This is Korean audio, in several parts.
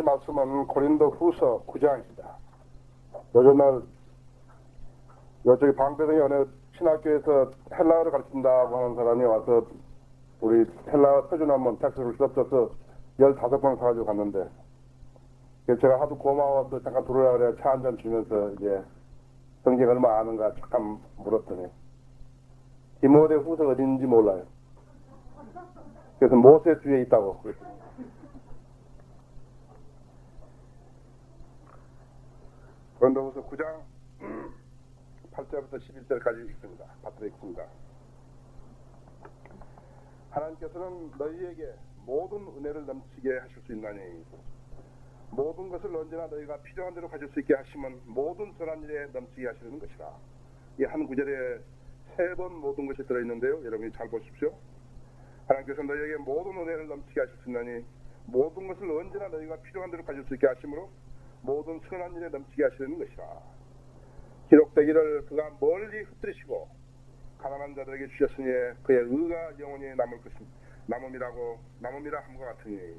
말씀은 고린도 후서 9장입니다. 요즘날 요쪽에 방배동에 어느 신학교에서 헬라어를 가르친다고 하는 사람이 와서 우리 헬라어 표준 한번 텍스트를 써서 15번 사가지고 갔는데, 그래서 제가 하도 고마워서 잠깐 들어오라 그래 차 한잔 주면서 이제 성경 얼마 아는가 잠깐 물었더니 디모데 후서 어딘지 몰라요. 그래서 모세 뒤에 있다고 그랬어요. 고린도후서 9장 8절부터 11절까지 있습니다. 받들어 있습니다. 하나님께서는 너희에게 모든 은혜를 넘치게 하실 수 있나니 모든 것을 언제나 너희가 필요한 대로 가질 수 있게 하시면 모든 선한 일에 넘치게 하시는 것이라. 이 한 구절에 3번 모든 것이 들어있는데요. 여러분이 잘 보십시오. 하나님께서 너희에게 모든 은혜를 넘치게 하실 수 있나니 모든 것을 언제나 너희가 필요한 대로 가질 수 있게 하심으로 모든 선한 일에 넘치게 하시는 것이라. 기록되기를 그가 멀리 흩뜨리시고 가난한 자들에게 주셨으니 그의 의가 영원히 남음이라 함과 같으니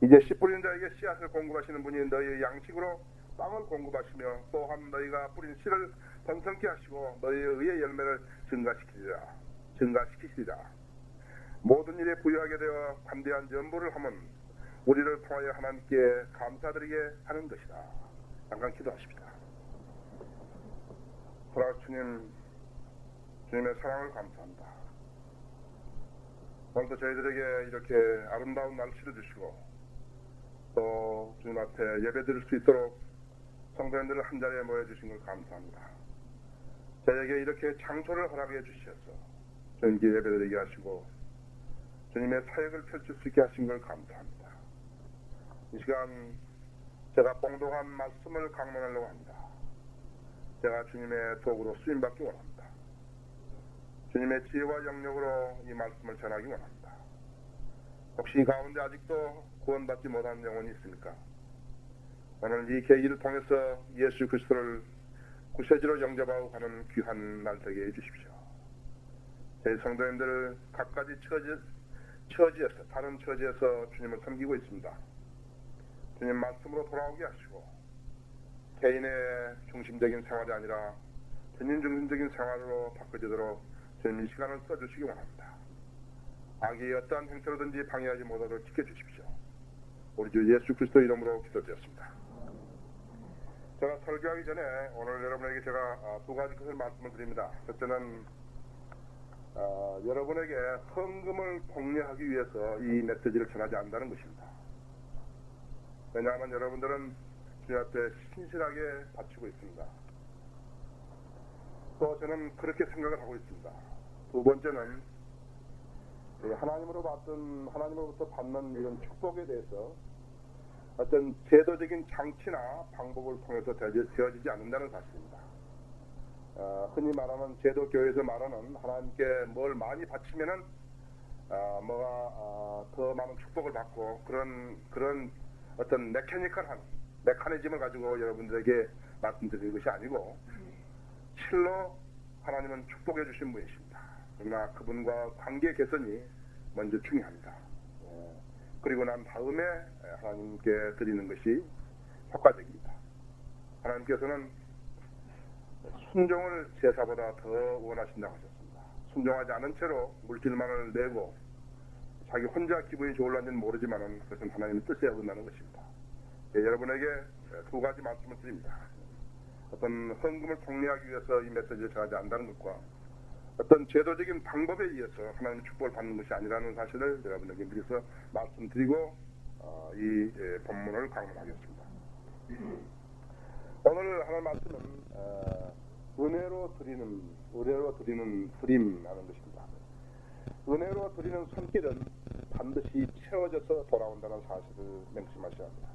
이제 씨 뿌리는 자에게 씨앗을 공급하시는 분이 너희의 양식으로 땅을 공급하시며 또한 너희가 뿌린 씨를 번성케 하시고 너희의 의의 열매를 증가시키시리라. 모든 일에 부유하게 되어 관대한 전부를 하면 우리를 통하여 하나님께 감사드리게 하는 것이다. 잠깐 기도하십시다. 돌아오신 주님, 주님의 사랑을 감사합니다. 오늘도 저희들에게 이렇게 아름다운 날씨를 주시고 또 주님 앞에 예배 드릴 수 있도록 성도님들을 한자리에 모여주신 걸 감사합니다. 저에게 이렇게 장소를 허락해 주셔서 주님께 예배 드리게 하시고 주님의 사역을 펼칠 수 있게 하신 걸 감사합니다. 이 시간 제가 봉독한 말씀을 강론하려고 합니다. 제가 주님의 도구로 쓰임받기 원합니다. 주님의 지혜와 영역으로 이 말씀을 전하기 원합니다. 혹시 이 가운데 아직도 구원받지 못한 영혼이 있습니까? 오늘 이 계기를 통해서 예수 그리스도를 구세주로 영접하고 가는 귀한 날 되게 해주십시오. 저희 성도님들 각가지 처지에서 다른 처지에서 주님을 섬기고 있습니다. 주님 말씀으로 돌아오게 하시고 개인의 중심적인 생활이 아니라 주님 중심적인 생활로 바꿔지도록 주님 이 시간을 써주시기 원합니다. 악이 어떠한 행태로든지 방해하지 못하도록 지켜주십시오. 우리 주 예수 그리스도 이름으로 기도드렸습니다. 제가 설교하기 전에 오늘 여러분에게 제가 2가지 것을 말씀을 드립니다. 첫째는 여러분에게 헌금을 독려하기 위해서 이 메시지를 전하지 않는다는 것입니다. 왜냐하면 여러분들은 주님 앞에 신실하게 바치고 있습니다. 또 저는 그렇게 생각을 하고 있습니다. 두 번째는 하나님으로부터 받는 이런 축복에 대해서 어떤 제도적인 장치나 방법을 통해서 되어지지 않는다는 사실입니다. 흔히 말하는 제도교회에서 말하는 하나님께 뭘 많이 바치면은 더 많은 축복을 받고 그런 어떤 메커니즘을 가지고 여러분들에게 말씀드리는 것이 아니고 실로 하나님은 축복해 주신 분이십니다. 그러나 그분과 관계 개선이 먼저 중요합니다. 그리고 난 다음에 하나님께 드리는 것이 효과적입니다. 하나님께서는 순종을 제사보다 더 원하신다고 하셨습니다. 순종하지 않은 채로 물질만을 내고 자기 혼자 기분이 좋을런지는 모르지만 그것은 하나님의 뜻에 어긋나는 것입니다. 여러분에게 2가지 말씀을 드립니다. 어떤 헌금을 독려하기 위해서 이 메시지를 전하지 않는다는 것과 어떤 제도적인 방법에 의해서 하나님의 축복을 받는 것이 아니라는 사실을 여러분에게 미리서 말씀드리고 이 본문을 강론하겠습니다. 오늘 하는 말씀은 은혜로 드리는 드림이라는 것입니다. 은혜로 드리는 손길은 반드시 채워져서 돌아온다는 사실을 명심하셔야 합니다.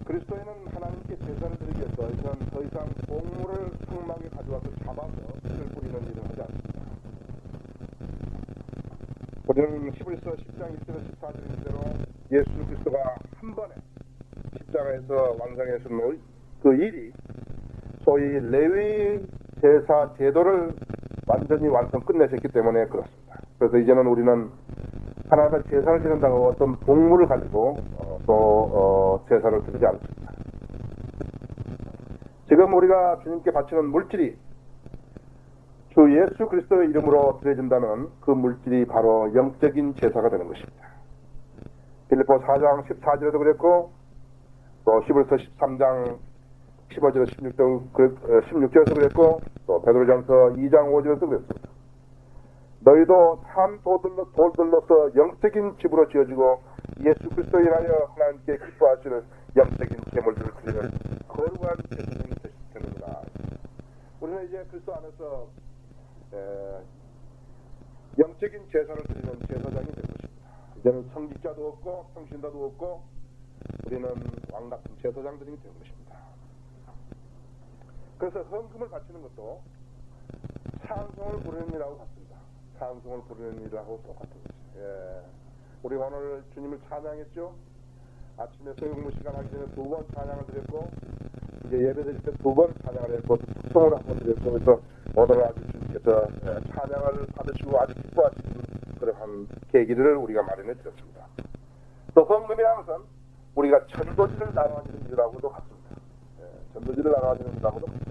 그리스도인은 하나님께 제사를 드리기 위해서 더 이상 곡물을 성막에 가져와서 잡아서 피를 뿌리는 일을 하지 않습니다. 우리는 히브리서 10장 1절에서 14절 대로 예수 그리스도가 한 번에 십자가에서 완성해서 그 일이 소위 레위 제사 제도를 완전히 끝내셨기 때문에 그렇습니다. 그래서 이제는 우리는 하나님의 제사를 지낸다고 어떤 동물을 가지고 제사를 드리지 않습니다. 지금 우리가 주님께 바치는 물질이 주 예수 그리스도의 이름으로 드려진다면 그 물질이 바로 영적인 제사가 되는 것입니다. 빌립보 4장 14절에도 그랬고 또 히브리서 13장 15절에서 16절에서 그랬고 또 베드로전서 2장 5절에서 그랬습니다. 너희도 참 돌들로서 영적인 집으로 지어지고 예수 그리스도에 인하여 하나님께 기뻐하시는 영적인 제물들을 드리는 거룩한 제사장이 되시는구나. 우리는 이제 그리스도 안에서 영적인 제사를 드리는 제사장이 된 것입니다. 이제는 성직자도 없고 성신자도 없고 우리는 왕같은 제사장들이 된 것입니다. 그래서 헌금을 바치는 것도 찬송을 부르는 일하고 같습니다. 찬송을 부르는 일하고 똑같은 것이죠. 우리 오늘 주님을 찬양했죠. 아침에 소유공부 시간 하기 전에 2번 찬양을 드렸고 이제 예배 드릴 때 2번 찬양을 했고 특송을 한번 드렸고 그래서 오늘 아주 주님께서 찬양을 받으시고 아주 기뻐하시는 그러한 계기를 우리가 마련해 드렸습니다. 또 헌금이라는 것은 우리가 전도지를 나눠주는 일하고도 같습니다. 전도지를 나눠주는 일하고도 같습니다.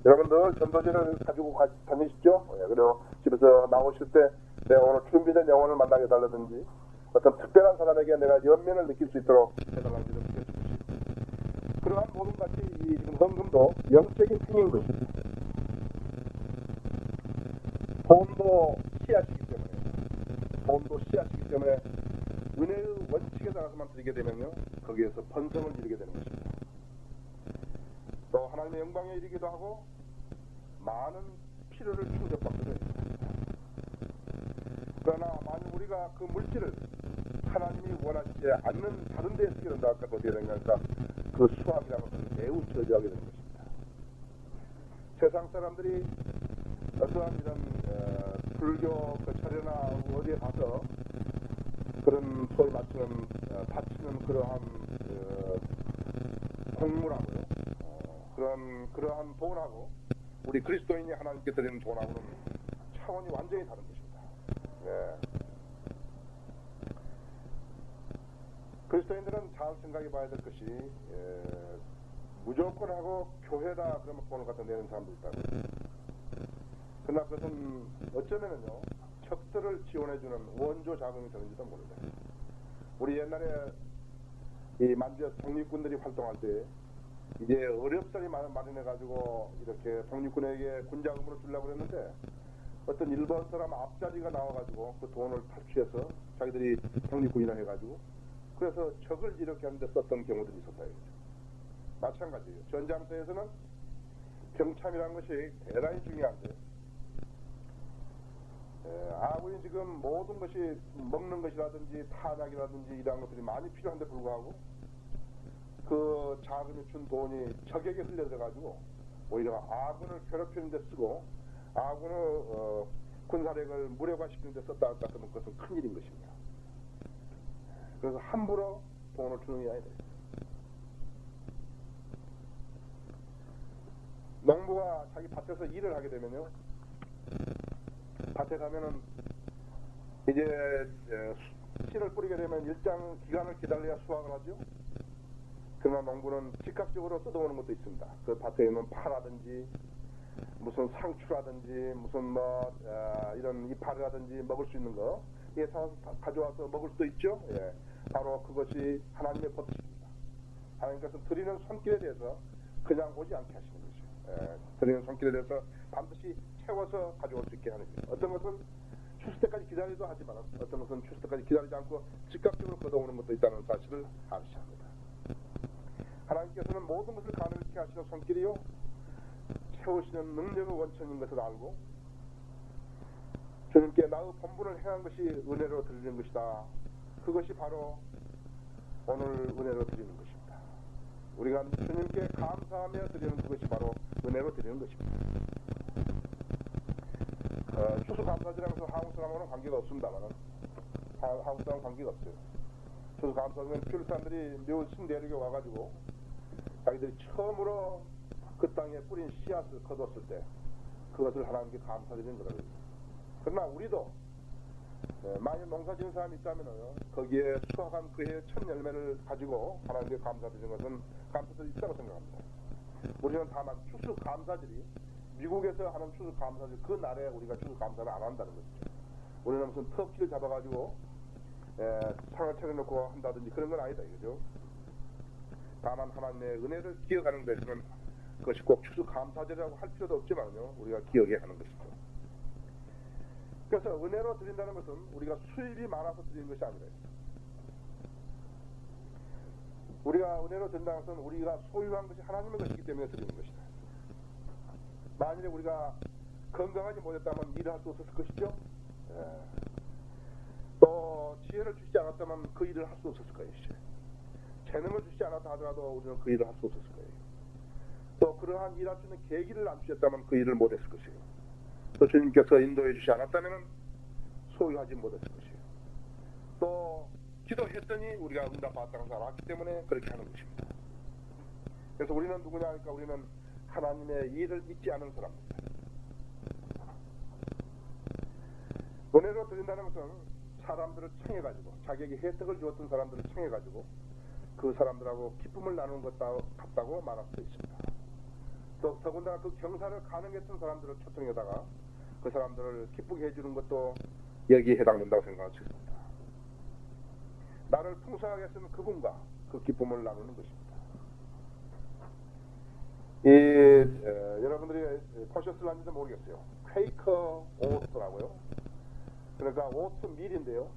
여러분 늘 전도지를 가지고 다니시죠? 그리고 집에서 나오실 때 내가 오늘 준비된 영혼을 만나게 해달라든지 어떤 특별한 사람에게 내가 연민을 느낄 수 있도록 해달라는 일을 해주십시오. 그러한 모든 같이 이 지금 헌금도 영적인 힘인 것입니다. 돈도 씨앗이기 때문에 은혜의 원칙에 따라서만 드리게 되면요 거기에서 번성을 이루게 되는 것입니다. 또 하나님의 영광에 이르기도 하고 많은 필요를 충족받게 됩니다. 그러나 만약 우리가 그 물질을 하나님이 원하시지 않는 다른 데에 쓰게 된다 할까 어떻게 되냐니까 그 수확이라는 것은 매우 저조하게 되는 것입니다. 세상 사람들이 어떠한 이런 불교 그 절에나 어디에 가서 그런 소위 맞추는 바치는 그러한 공물하고요 그러한 돈하고 우리 그리스도인이 하나님께 드리는 돈하고는 차원이 완전히 다른 것입니다. 그리스도인들은 잘 생각해 봐야 될 것이 무조건 하고 교회다 그러면 돈을 갖다 내는 사람도 있다고. 그러나 그것은 어쩌면은요 척들을 지원해주는 원조 자금이 되는지도 모릅니다. 우리 옛날에 이 만주에서 독립군들이 활동할 때 이제 어렵사리 마련해가지고 이렇게 독립군에게 군자금으로 주려고 했는데 어떤 일본 사람 앞자리가 나와가지고 그 돈을 탈취해서 자기들이 독립군이라 해가지고 그래서 적을 이렇게 하는데 썼던 경우들이 있었다 이거죠. 마찬가지예요. 전장터에서는 병참이라는 것이 대단히 중요한데 아군이 지금 모든 것이 먹는 것이라든지 탄약이라든지 이러한 것들이 많이 필요한데 불구하고 그 자금이 준 돈이 적에게 흘려들어가지고 오히려 아군을 괴롭히는 데 쓰고 아군의 군사력을 무력화시키는 데 썼다 같으면 그것은 큰일인 것입니다. 그래서 함부로 돈을 주는 게 아니다. 농부가 자기 밭에서 일을 하게 되면요 밭에 가면은 이제 씨를 뿌리게 되면 일정 기간을 기다려야 수확을 하죠. 그러나 농부는 즉각적으로 뜯어오는 것도 있습니다. 그 밭에 있는 파라든지 무슨 상추라든지 무슨 이런 이파리라든지 먹을 수 있는 거 이게 가져와서 먹을 수도 있죠. 바로 그것이 하나님의 법칙입니다. 하나님께서 드리는 손길에 대해서 그냥 오지 않게 하시는 거죠. 드리는 손길에 대해서 반드시 채워서 가져올 수 있게 하는 거예요. 어떤 것은 추수 때까지 기다리도 하지만 어떤 것은 추수 때까지 기다리지 않고 즉각적으로 걷어오는 것도 있다는 사실을 아셔야 합니다. 하나님께서는 모든 것을 가능케 하시는 손길이요 채우시는 능력의 원천인 것을 알고 주님께 나의 본분을 행한 것이 은혜로 드리는 것이다. 그것이 바로 오늘 은혜로 드리는 것입니다. 우리가 주님께 감사하며 드리는 그것이 바로 은혜로 드리는 것입니다. 추수감사절하면서 한국 사람하고는 관계가 없습니다만 한국 사람은 관계가 없어요. 추수감사절은 퓨르 사람들이 미국 신대륙에 와가지고 자기들이 처음으로 그 땅에 뿌린 씨앗을 거뒀을 때 그것을 하나님께 감사드리는 거라고. 그러나 우리도 만약 농사 지은 사람이 있다면요, 거기에 수확한 그의 첫 열매를 가지고 하나님께 감사드리는 것은 감사들이 있다고 생각합니다. 우리는 다만 추수감사절이 미국에서 하는 추수감사절 그 날에 우리가 추수감사를 안 한다는 것이죠. 우리는 무슨 터키를 잡아가지고 상을 차려놓고 한다든지 그런 건 아니다 이거죠. 다만 하나님의 은혜를 기억하는 데서는 그것이 꼭 추수감사절이라고 할 필요도 없지만요, 우리가 기억해야 하는 것이죠. 그래서 은혜로 드린다는 것은 우리가 수입이 많아서 드리는 것이 아니라, 우리가 은혜로 드린다는 것은 우리가 소유한 것이 하나님의 것이기 때문에 드리는 것이다. 만일에 우리가 건강하지 못했다면 일을 할 수 없었을 것이죠. 또 지혜를 주지 않았다면 그 일을 할 수 없었을 것이죠. 재능을 주지 않았다 하더라도 우리는 그 일을 할 수 없었을 거예요. 또 그러한 일할 수 있는 계기를 안 주셨다면 그 일을 못했을 것이에요. 또 주님께서 인도해 주지 않았다면 소유하지 못했을 것이에요. 또 기도했더니 우리가 응답받았다는 것을 알았기 때문에 그렇게 하는 것입니다. 그래서 우리는 누구냐 하니까 우리는 하나님의 일을 잊지 않은 사람입니다. 은혜로 드린다는 것은 사람들을 청해가지고, 자기에게 혜택을 주었던 사람들을 청해가지고 그 사람들하고 기쁨을 나누는 것 같다고 말할 수 있습니다. 또 더군다나 그 경사를 가능했던 사람들을 초청해다가 그 사람들을 기쁘게 해주는 것도 여기에 해당된다고 생각할 수 있습니다. 나를 풍성하게 쓰는 그분과 그 기쁨을 나누는 것입니다. 여러분들이 보셨을지 안지도 모르겠어요. 퀘이커 오트라고요. 그러니까 오트밀인데요.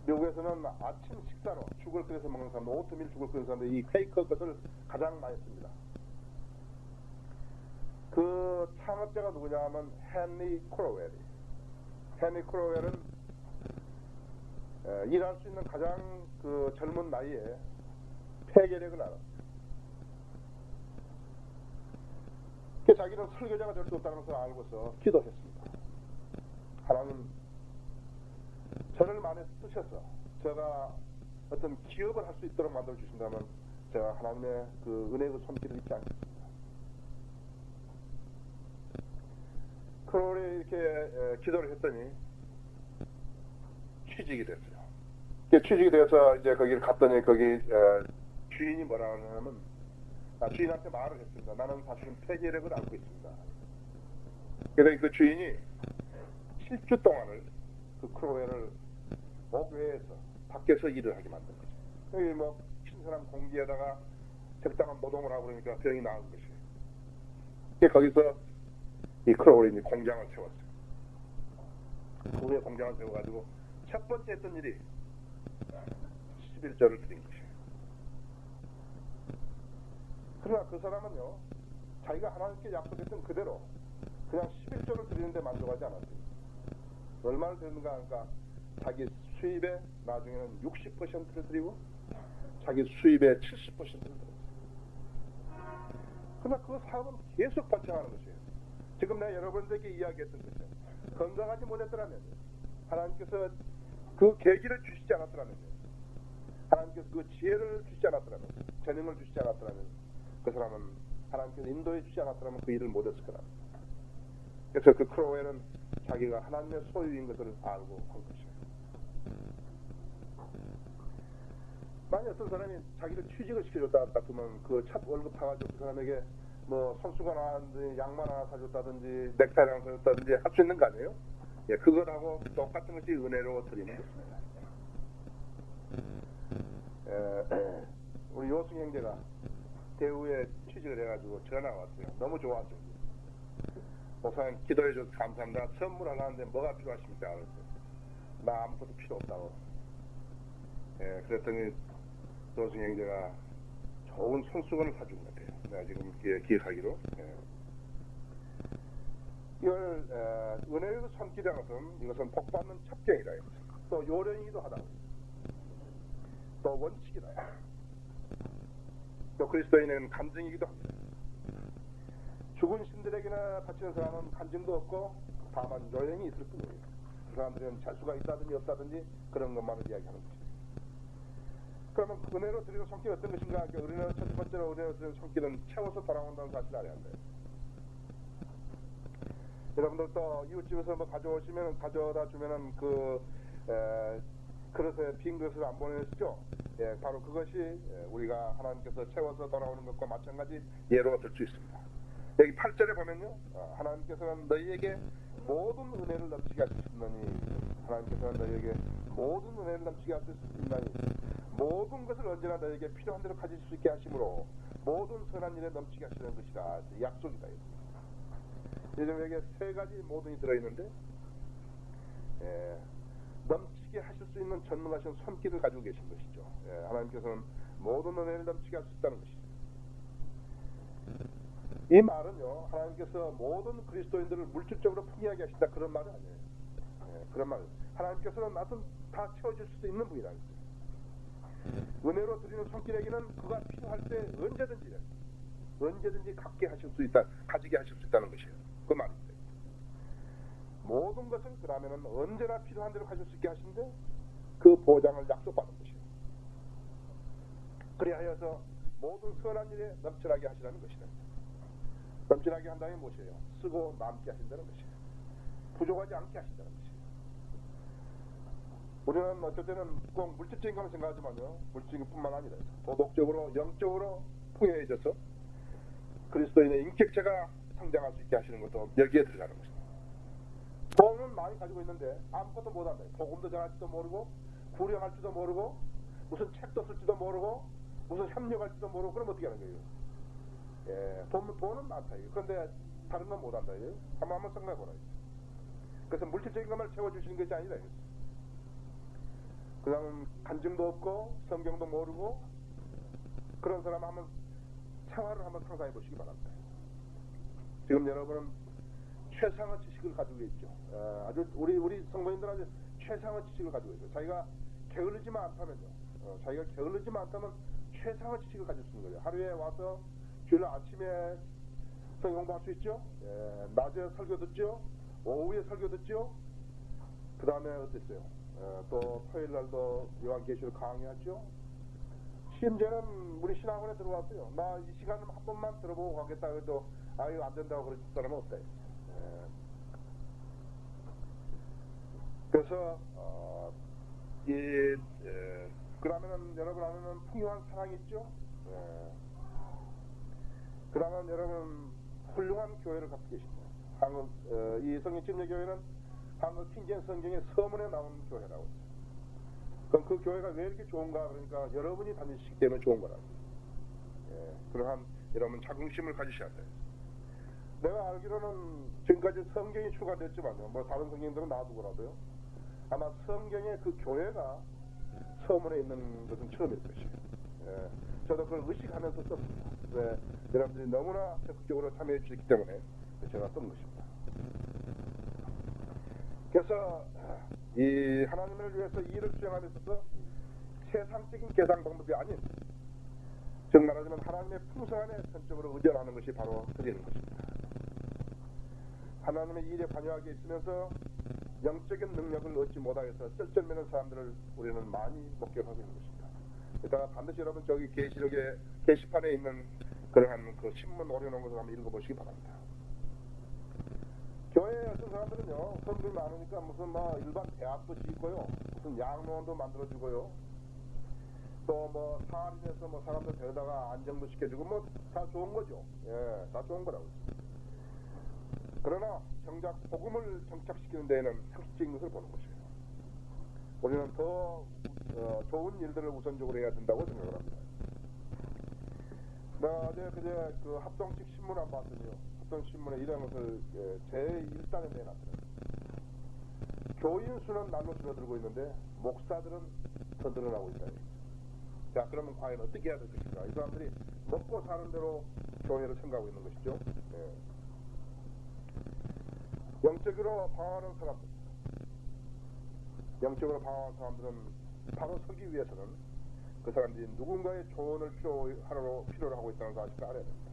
미국에서는 아침 식사로 죽을 끓여서 먹는 사람들, 오트밀 죽을 끓이는 사람들이 이 퀘이커 것을 가장 많이 씁니다. 그 창업자가 누구냐 하면 헨리 크로웰. 헨리 크로웰은 일할 수 있는 가장 그 젊은 나이에 폐결핵을 앓았어요. 자기는 설교자가 될 수 없다는 것을 알고서 기도했습니다. 하나님, 저를 많이 쓰셔서 제가 어떤 기업을 할 수 있도록 만들어 주신다면 제가 하나님의 그 은혜의 손길을 잊지 않겠습니다. 크로웰이 이렇게 기도를 했더니 취직이 됐어요. 취직이 돼서 이제 거기를 갔더니 거기 주인이 뭐라 하냐면, 주인한테 말을 했습니다. 나는 사실은 폐결핵을 앓고 있습니다. 그래서 그 주인이 7주 동안을 그 크로웰을 옥외에서 밖에서 일을 하게 만든 거죠. 여기 뭐 신선한 공기에다가 적당한 노동을 하고 그러니까 병이 나은 것이에요. 거기서 이 크로웰이 공장을 세웠어요. 그 후에 공장을 세워가지고 첫 번째 했던 일이 11절을 드린 것이에요. 그러나 그 사람은요, 자기가 하나님께 약속했던 그대로 그냥 11절을 드리는데 만족하지 않았어요. 얼마를 드리는가 하니까 자기 수입의 나중에는 60%를 드리고 자기 수입의 70%를 드렸어요. 그러나 그 사업은 계속 번창하는 것이에요. 지금 내가 여러분들에게 이야기했던 것이죠. 건강하지 못했더라면, 하나님께서 그 계기를 주시지 않았더라면, 하나님께서 그 지혜를 주시지 않았더라면, 재능을 주시지 않았더라면 그 사람은 하나님께서 인도해 주지 않았더라면 그 일을 못했을 거다. 그래서 그 크로웰은 자기가 하나님의 소유인 것을 알고 한 것이에요. 만약 어떤 사람이 자기를 취직을 시켜줬다 같으면 그 첫 월급 타가지고 그 사람에게 뭐 손수건 하나든지 양말 하나 사줬다든지 넥타이 하나 사줬다든지 할 수 있는 거 아니에요? 예, 그거하고 똑같은 것이 은혜로 드리는 것입니다. 우리 요승 형제가 대우에 취직을 해가지고 전화가 왔어요. 너무 좋았어요. 목사님 기도해줘서 감사합니다. 선물 하나 하는데 뭐가 필요하십니까? 그랬어요. 나 아무것도 필요 없다고. 예, 그랬더니 요승 형제가 좋은 손수건을 사준 것 같아요. 내가 지금 기억하기로. 예. 이걸 은혜의 손길이라는 것은 이것은 복받는 첩경이다. 또 요령이기도 하다. 또 원칙이다. 또 그리스도인은 간증이기도 합니다. 죽은 신들에게나 바치는 사람은 간증도 없고 다만 요령이 있을 뿐이에요. 그 사람들은 잘수가 있다든지 없다든지 그런 것만을 이야기하는 것이죠. 그러면 은혜로 드리는 손길이 어떤 것인가? 은혜로 첫 번째로 은혜로 드리는 손길은 채워서 돌아온다는 사실을 알아야 한다. 여러분들 또 이웃집에서 뭐 가져오시면 가져다 주면은 그릇에 빈 그릇을 안 보내시죠? 예, 바로 그것이 우리가 하나님께서 채워서 돌아오는 것과 마찬가지 예로 들 수 있습니다. 여기 8절에 보면요, 하나님께서는 너희에게 모든 은혜를 넘치게 하실 수 있나니, 하나님께서는 너희에게 모든 은혜를 넘치게 하실 수 있나니, 모든 것을 언제나 너희에게 필요한 대로 가질 수 있게 하심으로 모든 선한 일에 넘치게 하시는 것이다. 약속이다. 요즘 여기에 세 가지 모든이 들어있는데, 넘치게 하실 수 있는 전능하신 손길을 가지고 계신 것이죠. 하나님께서는 모든 은혜를 넘치게 할 수 있다는 것이죠. 이 말은요, 하나님께서 모든 그리스도인들을 물질적으로 풍요하게 하신다, 그런 말은 아니에요. 그런 말은 하나님께서는 나도 다 채워줄 수도 있는 분이라는 거예요. 은혜로 드리는 손길에게는 그가 필요할 때 언제든지 갖게 하실 수 있다, 가지게 하실 수 있다는 것이에요. 그 말입니다. 모든 것을 그러면은 언제나 필요한 대로 가질 수 있게 하시는데 그 보장을 약속받는 것이에요. 그리하여서 모든 선한 일에 넘쳐나게 하시라는 것이다. 넘쳐나게 한다는 게 무엇이에요? 쓰고 남게 하신다는 것이에요. 부족하지 않게 하신다는 것이에요. 우리는 어쩔 때는 꼭 물질적인 것만 생각하지만요, 물질적인 뿐만 아니라 도덕적으로 영적으로 풍요해져서 그리스도인의 인격체가 성장할 수 있게 하시는 것도 여기에 들어가는 것입니다. 돈은 많이 가지고 있는데 아무것도 못한다. 복음도 전할지도 모르고 구령할지도 모르고 무슨 책도 쓸지도 모르고 무슨 협력할지도 모르고 그럼 어떻게 하는 거예요? 돈은 많다. 그런데 다른 건 못한다. 한번 생각해보라. 그래서 물질적인 것만 채워주시는 것이 아니라 그냥 간증도 없고 성경도 모르고 그런 사람 한번 생활을 한번 상상해 보시기 바랍니다. 지금 여러분은 최상의 지식을 가지고 있죠. 아주 우리 성도님들은 아주 최상의 지식을 가지고 있어요. 자기가 게을르지만 않다면요. 자기가 게을르지만 않다면 최상의 지식을 가질 수 있는 거예요. 하루에 와서 주일 아침에 성경 공부할 수 있죠. 낮에 설교 듣죠. 오후에 설교 듣죠. 그 다음에 어땠어요? 또 토요일 날도 요한계시록 강의하죠. 심지어는 우리 신학원에 들어왔어요. 나 이 시간 한 번만 들어보고 가겠다 해도 아유 안 된다고 그러실 사람은 없어요. 그래서 그러면은 여러분 안에는 풍요한 사랑이 있죠. 그러면 여러분 훌륭한 교회를 갖고 계십니다. 이 성경침례교회는 한국 킹제임스 성경의 서문에 나온 교회라고 했어요. 그럼 그 교회가 왜 이렇게 좋은가? 그러니까 여러분이 다니시기 때문에 좋은 거라고. 그러한 여러분 자긍심을 가지셔야 돼요. 내가 알기로는 지금까지 성경이 추가됐지만요, 뭐 다른 성경들은 놔두고라도요, 아마 성경의 그 교회가 서문에 있는 것은 처음일 것이에요. 저도 그걸 의식하면서 썼습니다. 왜? 여러분들이 너무나 적극적으로 참여해 주셨기 때문에 제가 쓴 것입니다. 그래서 이 하나님을 위해서 이 일을 수행함에 있어서 세상적인 계산 방법이 아닌, 즉 말하자면 하나님의 풍성함에 전적으로 의존하는 것이 바로 드리는 것입니다. 하나님의 일에 관여하게 있으면서 영적인 능력을 얻지 못하여서 쩔쩔매는 사람들을 우리는 많이 목격하고 있는 것입니다. 이따가 반드시 여러분 저기 계시록의 게시판에 있는 그러한 그 신문 오려놓은 것을 한번 읽어보시기 바랍니다. 교회에 어떤 사람들은요, 성도이 많으니까 무슨 뭐 일반 대학도 짓고요, 무슨 양로원도 만들어주고요, 또 뭐 사할인해서 뭐 사람들 데려다가 안정도 시켜주고 뭐 다 좋은 거죠. 다 좋은 거라고. 그러나 정작 복음을 정착시키는 데에는 상식적인 것을 보는 것이에요. 우리는 더 좋은 일들을 우선적으로 해야 된다고 생각을 합니다. 나 어제 그제 그 합동식 신문 안 봤더니요, 합동신문에 이런 것을 제1단에 내놨더라고요. 교인 수는 날로 줄어들고 있는데 목사들은 더 늘어나고 있다. 자, 그러면 과연 어떻게 해야 될 것인가? 이 사람들이 먹고 사는 대로 교회를 생각하고 있는 것이죠. 영적으로 방황하는 사람들, 영적으로 방황하는 사람들은 바로 서기 위해서는 그 사람들이 누군가의 조언을 필요로 하고 있다는 사실을 알아야 됩니다.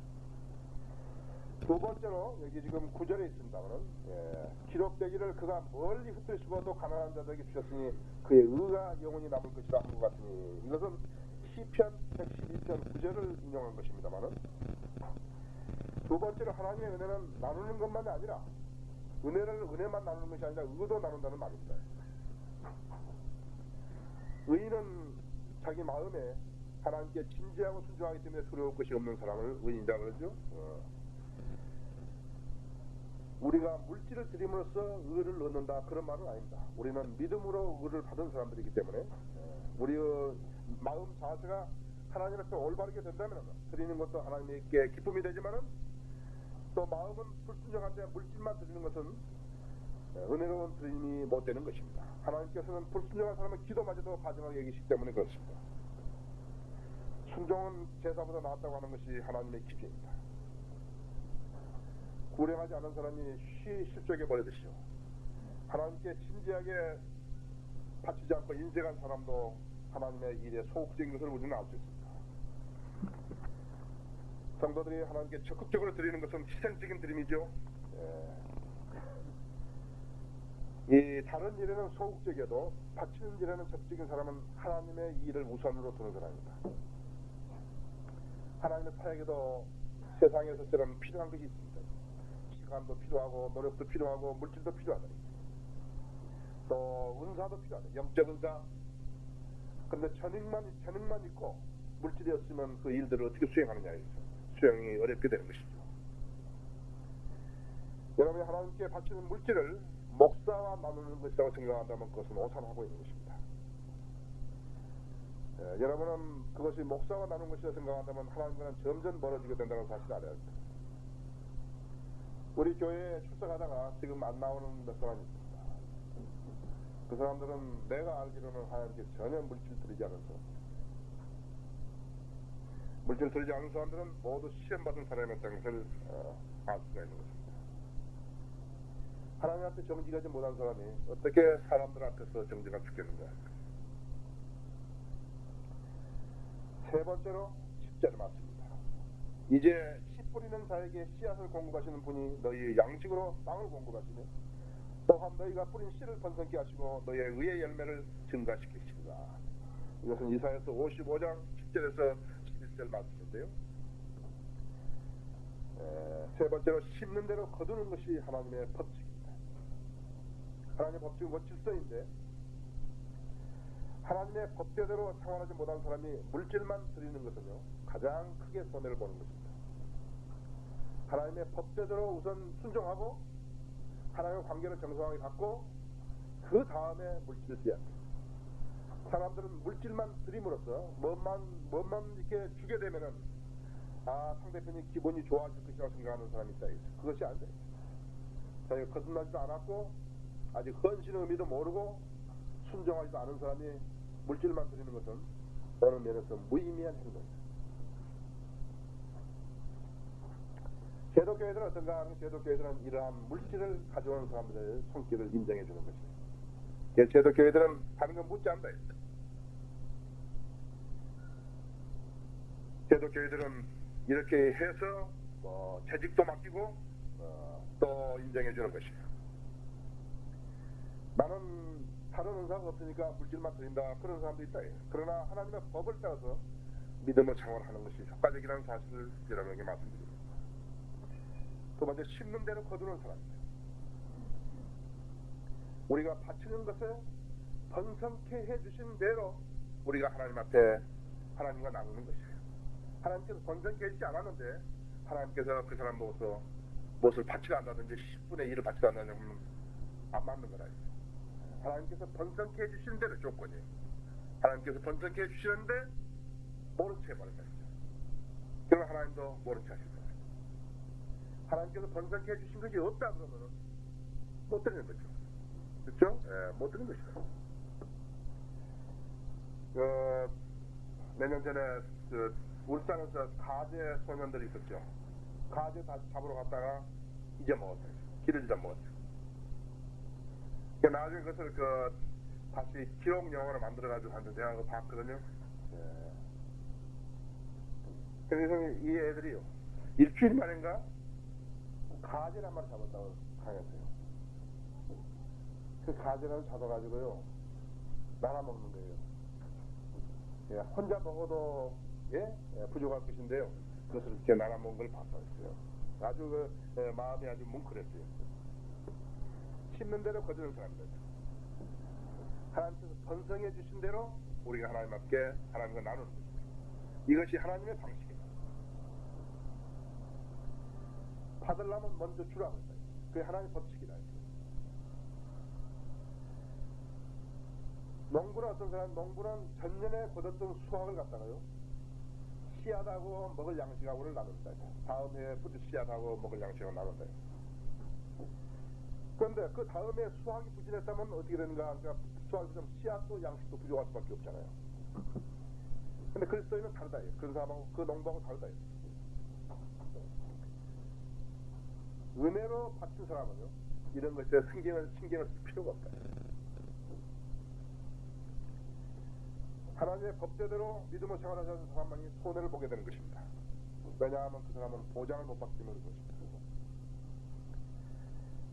두 번째로 여기 지금 9절에 있습니다만은 기록되기를 그가 멀리 흩으시고도 가난한 자들에게 주셨으니 그의 의가 영원히 남을 것이라 한 것 같으니, 이것은 시편 112편 9절을 인용한 것입니다만은, 두 번째로 하나님의 은혜는 나누는 것만이 아니라 은혜만 나누는 것이 아니라 의도 나눈다는 말입니다. 의인은 자기 마음에 하나님께 진지하고 순종하기 때문에 두려울 것이 없는 사람을 의인이라고 그러죠. 우리가 물질을 드림으로써 의를 얻는다 그런 말은 아닙니다. 우리는 믿음으로 의를 받은 사람들이기 때문에 우리의 마음 자세가 하나님 앞에 올바르게 된다면 드리는 것도 하나님께 기쁨이 되지만은 또 마음은 불순종한데 물질만 드리는 것은 은혜로운 드림이 못 되는 것입니다. 하나님께서는 불순종한 사람의 기도마저도 가증하게 여기시기 때문에 그렇습니다. 순종은 제사보다 낫다고 하는 것이 하나님의 기준입니다. 불행하지 않은 사람이 실족해 버리듯이요. 하나님께 진지하게 바치지 않고 인색한 사람도 하나님의 일에 소극적인 것을 우리는 알 수 있습니다. 성도들이 하나님께 적극적으로 드리는 것은 희생적인 드림이죠. 이 다른 일에는 소극적이어도 바치는 일에는 적극적인 사람은 하나님의 일을 우선으로 두는 사람입니다. 하나님의 사역에도 세상에서처럼 필요한 것이 있습니다. 시간도 필요하고 노력도 필요하고 물질도 필요하다. 또 은사도 필요하다. 영적 은사. 그런데 재능만 있고 물질이 없으면 그 일들을 어떻게 수행하느냐에 수행이 어렵게 되는 것이죠. 여러분이 하나님께 바치는 물질을 목사와 나누는 것이라고 생각한다면 그것은 오산하고 있는 것입니다. 여러분은 그것이 목사와 나누는 것이라고 생각한다면 하나님과는 점점 멀어지게 된다는 사실을 알아야 합니다. 우리 교회에 출석하다가 지금 안 나오는 몇 사람이 있습니다. 그 사람들은 내가 알기로는 하나님께 전혀 물질 드리지 않은 사람입니다. 물질 드리지 않은 사람들은 모두 시험받은 사람이었다는 것을 알 수가 있는 것입니다. 하나님 앞에 정직하지 못한 사람이 어떻게 사람들 앞에서 정직할 수 있겠는가. 세 번째로 10절 맞습니다. 이제 씨 뿌리는 자에게 씨앗을 공급하시는 분이 너희의 양식으로 땅을 공급하시며 또한 너희가 뿌린 씨를 번성케 하시고 너희의 의의 열매를 증가시키시리라. 이것은 이사야서 55장 10절에서 11절 말씀인데요. 세 번째로 심는 대로 거두는 것이 하나님의 법칙입니다. 하나님의 법칙은 곧 질서인데 하나님의 법대로 생활하지 못한 사람이 물질만 드리는 것은요 가장 크게 손해를 보는 것입니다. 하나님의 법대로 우선 순종하고 하나님의 관계를 정성하게 갖고 그 다음에 물질을 드려야 합니다. 사람들은 물질만 드림으로써 뭐만 이렇게 주게 되면은 상대편이 기분이 좋아질 것이라고 생각하는 사람이 있다. 그것이 안 돼요. 자기가 거듭나지도 않았고 아직 헌신의 의미도 모르고 순종하지도 않은 사람이 물질만 드리는 것은 어느 면에서 무의미한 행동입니다. 제도교회들은 어떤가 하면 제도교회들은 이러한 물질을 가져오는 사람들의 손길을 인정해 주는 것입니다. 제도교회들은 다른 건 묻지 않는다. 제도교회들은 이렇게 해서 재직도 맡기고 또 인정해 주는 것입니다. 나는 다른 은사가 없으니까 물질만 드린다 그런 사람도 있다. 그러나 하나님의 법을 따라서 믿음을 생활하는 것이 효과적이라는 사실을 여러분에게 말씀드립니다. 두 번째, 심는 대로 거두는 사람입니다. 우리가 바치는 것에 번성케 해주신 대로 우리가 하나님 앞에 하나님과 나누는 것이에요. 하나님께서 번성케 해주지 않았는데 하나님께서 그 사람 보고서 무엇을 바치라 한다든지 10분의 1을 바치라 한다면 안 맞는 거라. 하나님께서 번성케 해주시는 대로 조건이에요. 하나님께서 번성케 해주시는데 모른 채 해버린다. 그러면 하나님도 모른 채 하실 거예요. 하나님께서 번성케 해주신 것이 없다 그러면 못 드리는 거죠. 그렇죠? 못 드리는 것이죠. 몇 년 전에 울산에서 가재 소년들이 있었죠. 가재 다시 잡으러 갔다가 잊어먹었어요. 길을 잊어먹었죠. 나중에 그것을 다시 기록 영화로 만들어가지고 하는데 내가 그거 봤거든요. 그래서 이 애들이요. 일주일 만인가 가재를 한 마리 잡았다고 하였어요. 그 가재를 잡아가지고요 말아먹는 거예요. 혼자 먹어도 부족할 것인데요. 그것을 이렇게 말아먹은 걸 봤어요. 아주 마음이 아주 뭉클했어요. 심는 대로 거두는 사람들. 하나님께서 번성해 주신 대로 우리가 하나님 앞에 하나님과 나누는 것입니다. 이것이 하나님의 방식입니다. 받으려면 먼저 주라고 했어요. 그게 하나님의 법칙이다. 농부는 어떤 사람, 농부는 전년에 거뒀던 수확을 갖다가요, 씨앗하고 먹을 양식하고를 나눈다. 다음 해에 부터 씨앗하고 먹을 양식하고 나눈다. 그런데 그 다음에 수확이 부진했다면 어떻게 되는가? 그러니까 수확이 부진하면 씨앗도 양식도 부족할 수밖에 없잖아요. 근데 그리스도인은 다르다. 그런 사람하고 그 농부하고 다르다. 은혜로 받친 사람은요, 이런 것에 신경을 쓸 필요가 없다. 하나님의 법대로 믿음으로 생활하는 사람만이 손해를 보게 되는 것입니다. 왜냐하면 그 사람은 보장을 못 받기 때문에 그런 것입니다.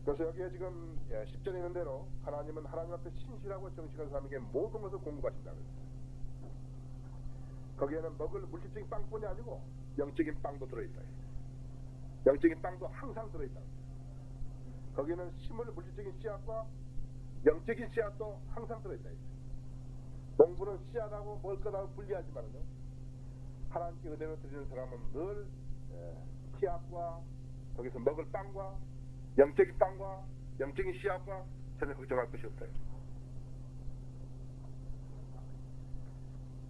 그래서 여기에 지금 10절에 있는 대로 하나님은 하나님 앞에 신실하고 정직한 사람에게 모든 것을 공급하신다고 했어요. 거기에는 먹을 물질적인 빵뿐이 아니고 영적인 빵도 들어있다. 영적인 빵도 항상 들어있다. 거기에는 심을 물질적인 씨앗과 영적인 씨앗도 항상 들어있다. 농부는 씨앗하고 먹을 것하고 분리하지만요, 하나님께 은혜를 드리는 사람은 늘 씨앗과 거기서 먹을 빵과 영적인 빵과 영적인 씨앗과 전혀 걱정할 것이 없다.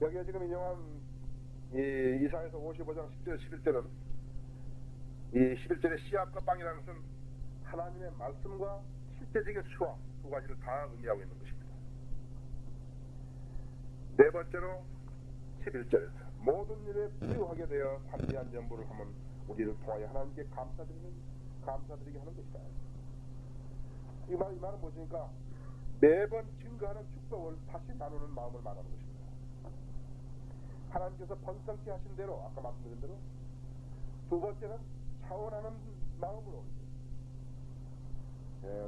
여기에 지금 인용한 이 이사야서 55장 10절 11절은 이 11절의 씨앗과 빵이라는 것은 하나님의 말씀과 실제적인 수확 두 가지를 다 의미하고 있는 것입니다. 네 번째로 11절에서 모든 일에 부유하게 되어 환대한 연보를 하면 우리를 통하여 하나님께 감사드리게 하는 것이다. 이 말은 무엇이니까 매번 증거하는 축복을 다시 나누는 마음을 말하는 것입니다. 하나님께서 번성케 하신 대로 아까 말씀드린 대로, 두 번째는 차원하는 마음으로,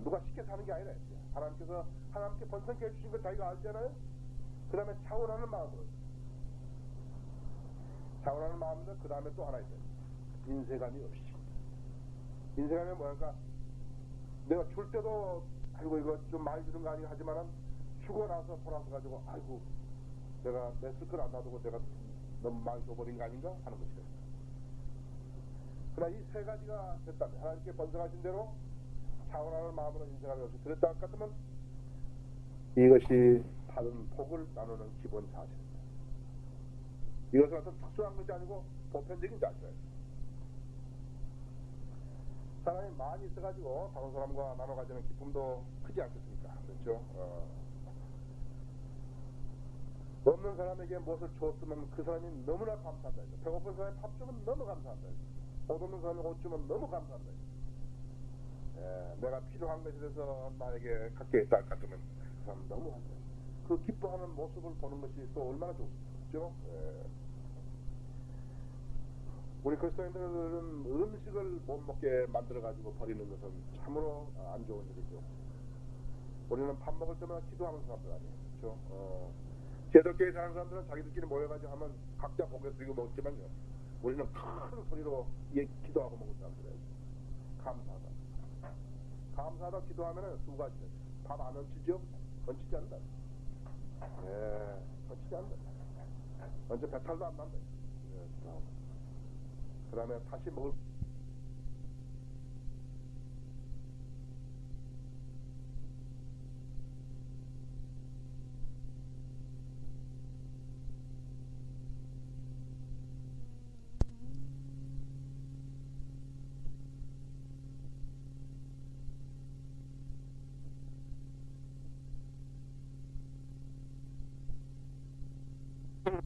누가 쉽게 사는 게 아니라 하나님께서 하나님께 번성케 해주신 걸 자기가 알잖아요. 그 다음에 차원하는 마음으로, 차원하는 마음인데 그 다음에 또 하나 있어요. 인쇄감이 없이. 인쇄감이 뭐랄까, 내가 줄 때도 아이고 이거 좀 많이 주는 거 아니야 하지만은 주고 나서 돌아서 가지고 아이고 내가 내 쓸 걸 안 놔두고 내가 너무 많이 줘버린 거 아닌가 하는 것이죠. 그러나 이 세 가지가 됐다면, 하나님께 번성하신 대로 차원하는 마음으로 인생감이 없이 들었다 같으면 이것이 받은 복을 나누는 기본 사실입니다. 이것은 어떤 특수한 것이 아니고 보편적인 자체예요. 사람이 많이 있어가지고 다른 사람과 나눠 가지는 기쁨도 크지 않겠습니까? 그렇죠? 없는 사람에게 무엇을 줬으면 그 사람이 너무나 감사한다. 배고픈 사람이 밥 주면 너무 감사한다. 옷 없는 사람이 옷 주면 너무 감사한다. 내가 필요한 것에 대해서 나에게 갖게 있다 같으면 그 사람 너무 감사해. 그 기뻐하는 모습을 보는 것이 또 얼마나 좋죠? 우리 그리스도인들은 음식을 못 먹게 만들어가지고 버리는 것은 참으로 안 좋은 일이죠. 우리는 밥 먹을 때마다 기도하는 사람들 아니에요. 그렇죠? 제도교회 사는 사람들은 자기들끼리 모여가지고 하면 각자 고개 들고 먹지만요, 우리는 큰 소리로 기도하고 먹는 사람들이에요. 감사하다 기도하면 두 가지예요. 밥 안 얹히죠? 얹히지 않는다. 얹히지 않는다. 먼저 배탈도 안 난다. 그 다음에 다시 먹을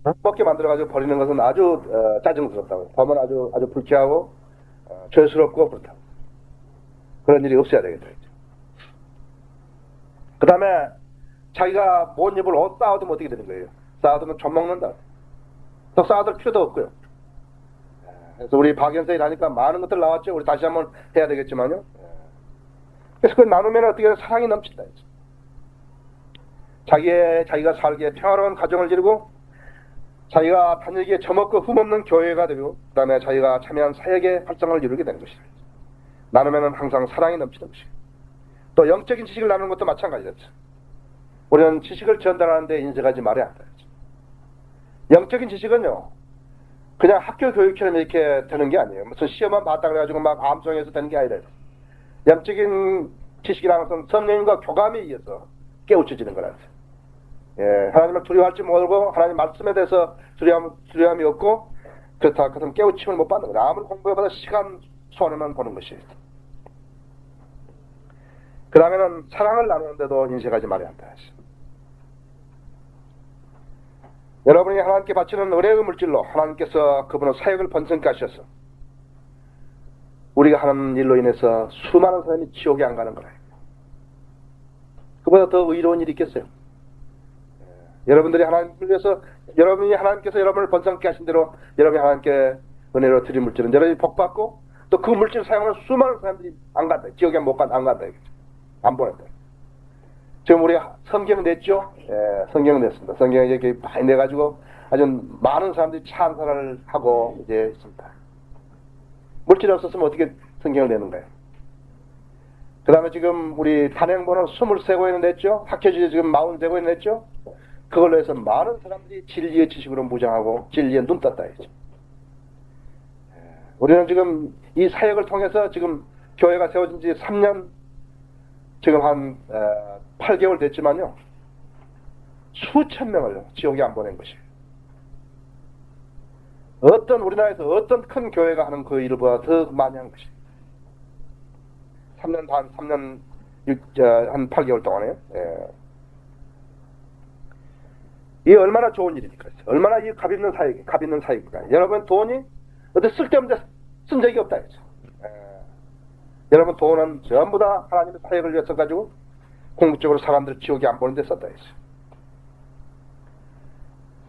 못 먹게 만들어가지고 버리는 것은 아주 짜증스럽다고, 보면 아주 불쾌하고 죄스럽고 그렇다고. 그런 일이 없어야 되겠다. 그 다음에 자기가 못 입을 옷 쌓아두면 어떻게 되는 거예요? 쌓아두면 좀 먹는다. 또 쌓아둘 필요도 없고요. 그래서 우리 박연서일 하니까 많은 것들 나왔죠. 우리 다시 한번 해야 되겠지만요. 그래서 그걸 나누면 어떻게 사랑이 넘친다. 자기가 살기에 평화로운 가정을 이루고, 자기가 다니기에 점없고 흠없는 교회가 되고, 그 다음에 자기가 참여한 사역의 활성을 이루게 되는 것이다. 나누면 항상 사랑이 넘치는 것이다. 또 영적인 지식을 나누는 것도 마찬가지겠죠. 우리는 지식을 전달하는데 인색하지 말아야 한다. 영적인 지식은요, 그냥 학교 교육처럼 이렇게 되는 게 아니에요. 무슨 시험만 봤다 그래가지고 막 암송해서 되는 게 아니라, 영적인 지식이라는 것은 성령님과 교감에 의해서 깨우쳐지는 거라서. 예, 하나님을 두려워할 줄 모르고 하나님 말씀에 대해서 두려움이 없고, 그렇다 그러면 깨우침을 못 받는 거다. 아무리 공부해봐도 시간 손해만 보는 것이에요. 그 다음에는 사랑을 나누는데도 인색하지 말아야 한다. 여러분이 하나님께 바치는 의뢰의 물질로 하나님께서 그분의 사역을 번성케 하셔서 우리가 하는 일로 인해서 수많은 사람이 지옥에 안 가는 거예요. 그보다 더 의로운 일이 있겠어요? 여러분들이 하나님을 위해서, 여러분이 하나님께서 여러분을 번성케 하신 대로 여러분이 하나님께 은혜로 드린 물질은 여러분이 복받고 또 그 물질을 사용하는 수많은 사람들이 안 간다. 지옥에 못 간다. 안 간다. 안 보낸다. 지금 우리가 성경 냈죠? 예, 성경 냈습니다. 성경에 이렇게 많이 내가지고 아주 많은 사람들이 찬사를 하고 이제 있습니다. 물질이 없었으면 어떻게 성경을 내는 거예요? 그 다음에 지금 우리 단행본을 23권이나 냈죠? 학회지에 지금 43권이나 냈죠? 그걸로 해서 많은 사람들이 진리의 지식으로 무장하고 진리에 눈 떴다 했죠. 우리는 지금 이 사역을 통해서 지금 교회가 세워진 지 3년, 지금 한 8개월 됐지만요, 수천 명을 지옥에 안 보낸 것이에요. 어떤 우리나라에서 어떤 큰 교회가 하는 그 일보다 더 많이 한 것이에요. 3년 반, 3년 한 8개월 동안에요. 예. 이게 얼마나 좋은 일입니까? 얼마나 이 값 있는 사역입니까? 여러분 돈이 어디 쓸데없는 데 쓴 적이 없다 했죠. 여러분 돈은 전부 다 하나님의 사역을 위해서 가지고 궁극적으로 사람들 지옥에 안 보는 데 썼다 했어요.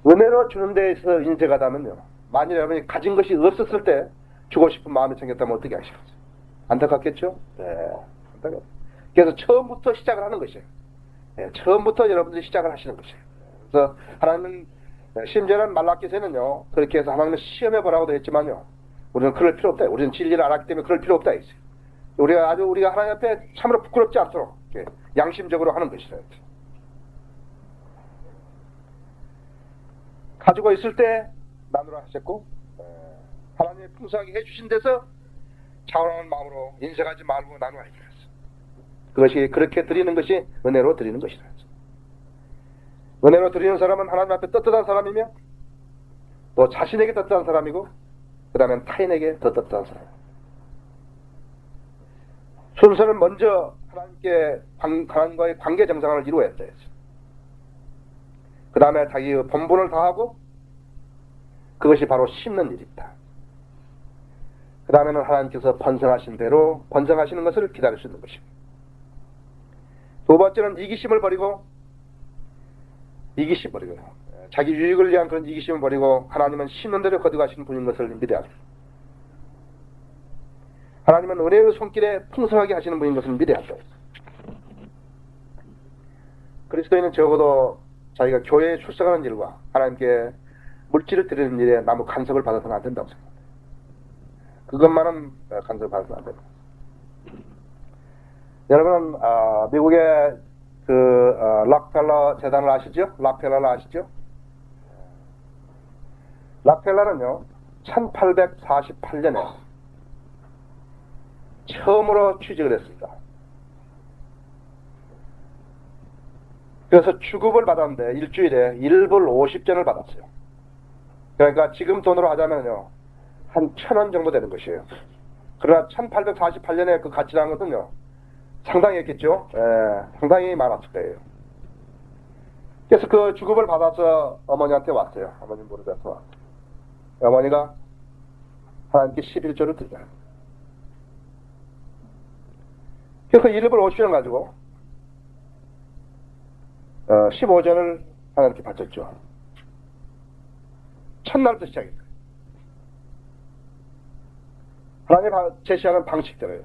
은혜로 주는 데에서 인색하다면요, 만일 여러분이 가진 것이 없었을 때 주고 싶은 마음이 생겼다면 어떻게 하시겠어요? 안타깝겠죠? 네, 안타깝죠. 그래서 처음부터 시작을 하는 것이에요. 네, 처음부터 여러분들이 시작을 하시는 것이에요. 그래서 하나님은, 심지어는 말라기서는요, 그렇게 해서 하나님은 시험해 보라고도 했지만요, 우리는 그럴 필요 없다. 우리는 진리를 알았기 때문에 그럴 필요 없다 했어요. 우리가 하나님 앞에 참으로 부끄럽지 않도록 양심적으로 하는 것이다. 가지고 있을 때 나누라 하셨고, 하나님이 풍성하게 해주신 데서 차원하는 마음으로 인색하지 말고 나누라 하셨어요. 그것이 그렇게 드리는 것이 은혜로 드리는 것이다. 은혜로 드리는 사람은 하나님 앞에 떳떳한 사람이며 또 자신에게 떳떳한 사람이고 그 다음엔 타인에게 더 떳떳한 사람. 순서는 먼저 하나님과의 관계 정상을 이루어야 했어요. 그 다음에 자기 본분을 다하고 그것이 바로 심는 일입니다. 그 다음에는 하나님께서 번성하신 대로 번성하시는 것을 기다릴 수 있는 것입니다. 두 번째는 이기심을 버리고 자기 유익을 위한 그런 이기심을 버리고 하나님은 심는 대로 거두가시는 분인 것을 믿어야 합니다. 하나님은 은혜의 손길에 풍성하게 하시는 분인 것을 믿어야 합니다. 그리스도인은 적어도 자기가 교회에 출석하는 일과 하나님께 물질을 드리는 일에 아무 간섭을 받아서는 안 된다고 생각합니다. 그것만은 간섭을 받아서는 안 됩니다. 여러분은 미국의 락펠러 재단을 아시죠? 락펠러를 아시죠? 락펠러는요 1848년에 처음으로 취직을 했습니다. 그래서 주급을 받았는데 일주일에 1불 50전을 받았어요. 그러니까 지금 돈으로 하자면요 한 1,000원 정도 되는 것이에요. 그러나 1848년에 그 가치라는 것은요 상당히 했겠죠. 상당히 많았을 거예요. 그래서 그 주급을 받아서 어머니한테 왔어요. 어머니 무릎에서 왔어요. 어머니가 하나님께 11조를 드리자. 그래서 1불 50전을 가지고 15전을 하나님께 바쳤죠. 첫날부터 시작했어요. 하나님 제시하는 방식대로요.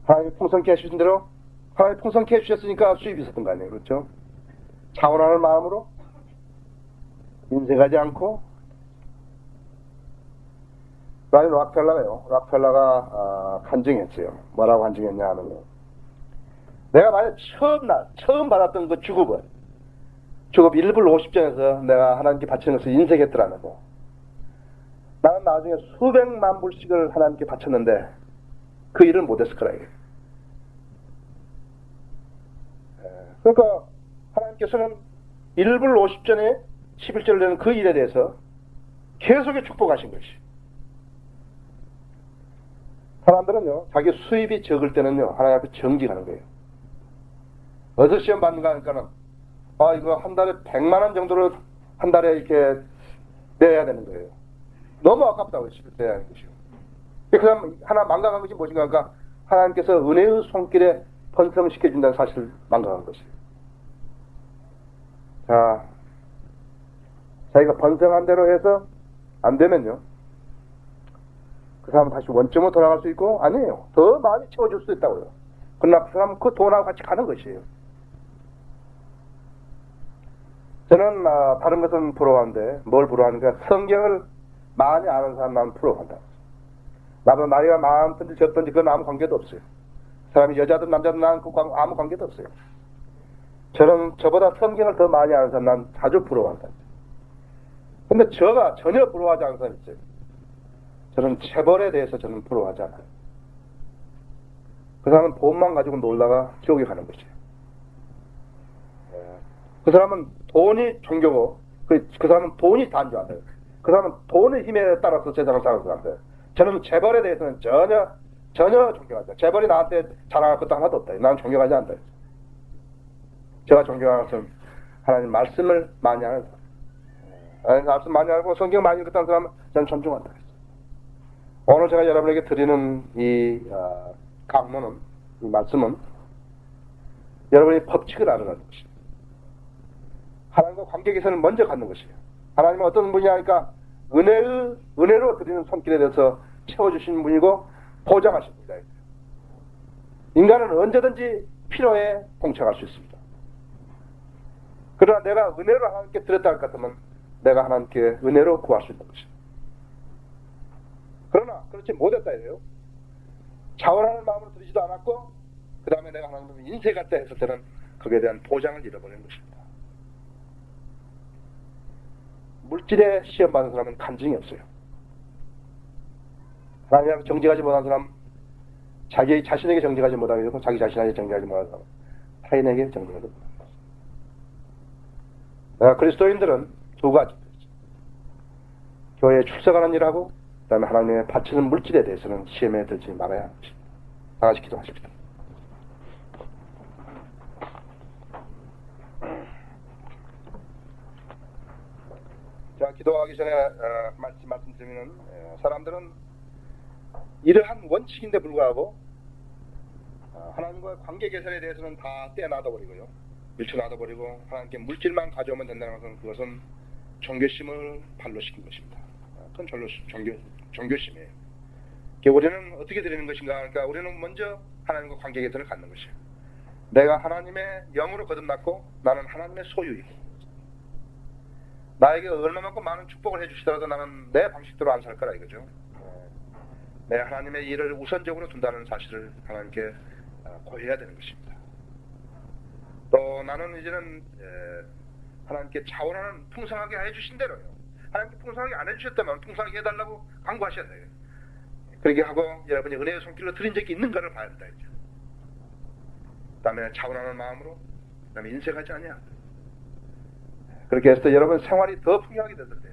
하나님이 풍성케 해주신 대로 하나님이 풍성케 해주셨으니까 수입이 있었던 거 아니에요. 그렇죠? 자원하는 마음으로 인색하지 않고 라인 락펠러가요. 락펠러가 간증했어요. 뭐라고 간증했냐 하면요. 내가 만약 처음 받았던 그 주급 1불 50전에서 내가 하나님께 바치는 것을 인색했더라면 나는 나중에 수백만 불씩을 하나님께 바쳤는데 그 일을 못했을 거라 이거예요. 그러니까 하나님께서는 1불 50전에 11절을 내는 그 일에 대해서 계속의 축복하신 것이. 사람들은요, 자기 수입이 적을 때는요, 하나님 앞에 정직하는 거예요. 어디서 시험 받는가 하니까는, 이거 한 달에 100만 원 정도로 한 달에 이렇게 내야 되는 거예요. 너무 아깝다고 내야 하는 것이요. 그 다음 하나 망각한 것이 무엇인가 하니까, 하나님께서 은혜의 손길에 번성시켜준다는 사실을 망각한 것이에요. 자, 자기가 번성한 대로 해서 안 되면요, 그 사람은 다시 원점으로 돌아갈 수 있고, 아니에요. 더 많이 채워줄 수 있다고요. 그러나 그 사람은 그 돈하고 같이 가는 것이에요. 저는 다른 것은 부러워하는데 뭘 부러워하는가? 성경을 많이 아는 사람만 부러워한다. 나도 나이가 많든지 적든지 그건 아무 관계도 없어요. 사람이 여자든 남자든 나는 아무 관계도 없어요. 저보다 성경을 더 많이 아는 사람 난 자주 부러워한다. 근데 저가 전혀 부러워하지 않는 사람이 있어요. 저는 체벌에 대해서 저는 부러워하지 않아요. 그 사람은 돈만 가지고 놀다가 지옥에 가는 것이에요. 그 사람은 돈이 종교고 그 사람은 돈이 단주한다. 그 사람은 돈의 힘에 따라서 세상을 살아서 간다. 저는 재벌에 대해서는 전혀 존경하지 않아요. 재벌이 나한테 자랑할 것도 하나도 없다. 나는 존경하지 않는다. 제가 존경하는 것은 하나님 말씀을 많이 하는 사람. 하나님 말씀 많이 알고 성경 많이 읽었다는 사람은 저는 존중한다. 오늘 제가 여러분에게 드리는 이 강론은, 이 말씀은 여러분이 법칙을 알아가는 것입니다. 하나님과 관계 개선을 먼저 갖는 것이에요. 하나님은 어떤 분이냐니까 은혜로 드리는 손길에 대해서 채워주신 분이고 보장하신 분이다. 인간은 언제든지 필요에 봉착할 수 있습니다. 그러나 내가 은혜로 하나님께 드렸다 할 것 같으면 내가 하나님께 은혜로 구할 수 있는 것입니다. 그러나 그렇지 못했다 이래요. 자원하는 마음으로 드리지도 않았고 그 다음에 내가 하나님을 인색할 때 했을 때는 거기에 대한 보장을 잃어버리는 것입니다. 물질에 시험받는 사람은 간증이 없어요. 하나님 앞에 정직하지 못한 사람, 자기 자신에게 정직하지 못하게 되고 자기 자신에게 정직하지 못하는 사람, 타인에게 정직하지 못하는 사람. 그리스도인들은 두 가지, 교회에 출석하는 일하고 그 다음에 하나님의 바치는 물질에 대해서는 시험에 들지 말아야 하는 것입니다. 다 같이 기도하십시다. 자, 기도하기 전에 말씀드리면 사람들은 이러한 원칙인데 불구하고 하나님과의 관계 개선에 대해서는 다 떼놔둬버리고요. 밀쳐놔둬버리고 하나님께 물질만 가져오면 된다는 것은 그것은 종교심을 발로시킨 것입니다. 그건 절로 종교심이에요. 우리는 어떻게 드리는 것인가 하니까 우리는 먼저 하나님과 관계 개선을 갖는 것이에요. 내가 하나님의 영으로 거듭났고 나는 하나님의 소유이고 나에게 얼마만큼 많은 축복을 해주시더라도 나는 내 방식대로 안 살 거라 이거죠. 내가 하나님의 일을 우선적으로 둔다는 사실을 하나님께 고해야 되는 것입니다. 또 나는 이제는 하나님께 자원하는 풍성하게 해주신 대로요. 하나님께 풍성하게 안 해주셨다면 풍성하게 해달라고 강구하셔야 돼요. 그렇게 하고 여러분이 은혜의 손길로 드린 적이 있는가를 봐야 된다. 그 다음에 자원하는 마음으로, 그 다음에 인색하지 않냐. 그렇게 해서 여러분 생활이 더 풍요하게 됐을 때,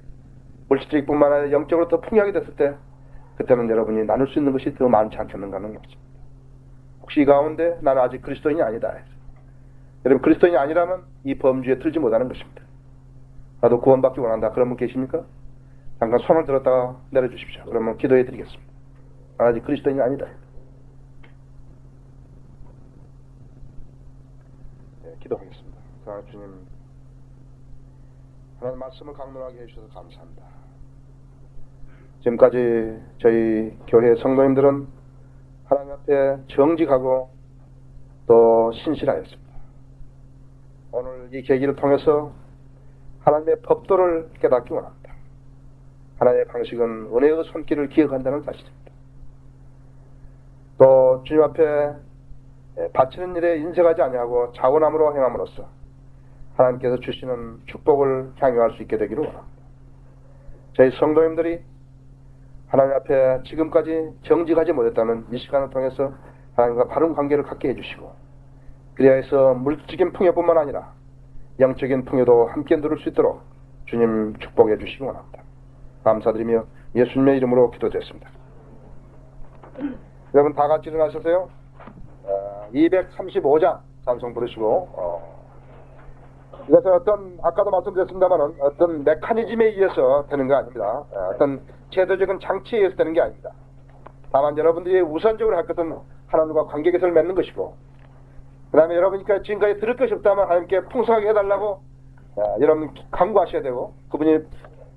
물질적인 뿐만 아니라 영적으로 더 풍요하게 됐을 때, 그때는 여러분이 나눌 수 있는 것이 더 많지 않겠는가는 것입니다. 혹시 이 가운데 나는 아직 그리스도인이 아니다. 여러분 그리스도인이 아니라면 이 범주에 들지 못하는 것입니다. 나도 구원받기 원한다. 그런 분 계십니까? 잠깐 손을 들었다가 내려주십시오. 그러면 기도해 드리겠습니다. 나는 아직 그리스도인이 아니다. 네, 기도하겠습니다. 주님, 하나님 말씀을 강론하게 해주셔서 감사합니다. 지금까지 저희 교회 성도님들은 하나님 앞에 정직하고 또 신실하였습니다. 오늘 이 계기를 통해서 하나님의 법도를 깨닫기 원합니다. 하나님의 방식은 은혜의 손길을 기억한다는 사실입니다. 또 주님 앞에 바치는 일에 인색하지 아니하고 자원함으로 행함으로써 하나님께서 주시는 축복을 향유할 수 있게 되기를 원합니다. 저희 성도님들이 하나님 앞에 지금까지 정직하지 못했다는 이 시간을 통해서 하나님과 바른 관계를 갖게 해주시고, 그리하여서 물질적인 풍요뿐만 아니라 영적인 풍요도 함께 누릴 수 있도록 주님 축복해 주시기 원합니다. 감사드리며 예수님의 이름으로 기도드렸습니다. 여러분 다 같이 일어나셔서요. 235장 찬송 부르시고, 이것은 아까도 말씀드렸습니다만은 어떤 메커니즘에 의해서 되는 거 아닙니다. 어떤 제도적인 장치에 의해서 되는 게 아닙니다. 다만 여러분들이 우선적으로 할 것은 하나님과 관계개선을 맺는 것이고, 그 다음에 여러분께서 지금까지 들을 것이 없다면 하나님께 풍성하게 해달라고 여러분 간구하셔야 되고, 그분이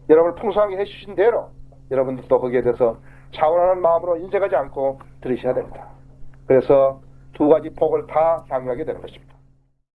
여러분을 풍성하게 해주신 대로 여러분들도 거기에 대해서 자원하는 마음으로 인색하지 않고 들으셔야 됩니다. 그래서 두 가지 복을 다 향유하게 되는 것입니다.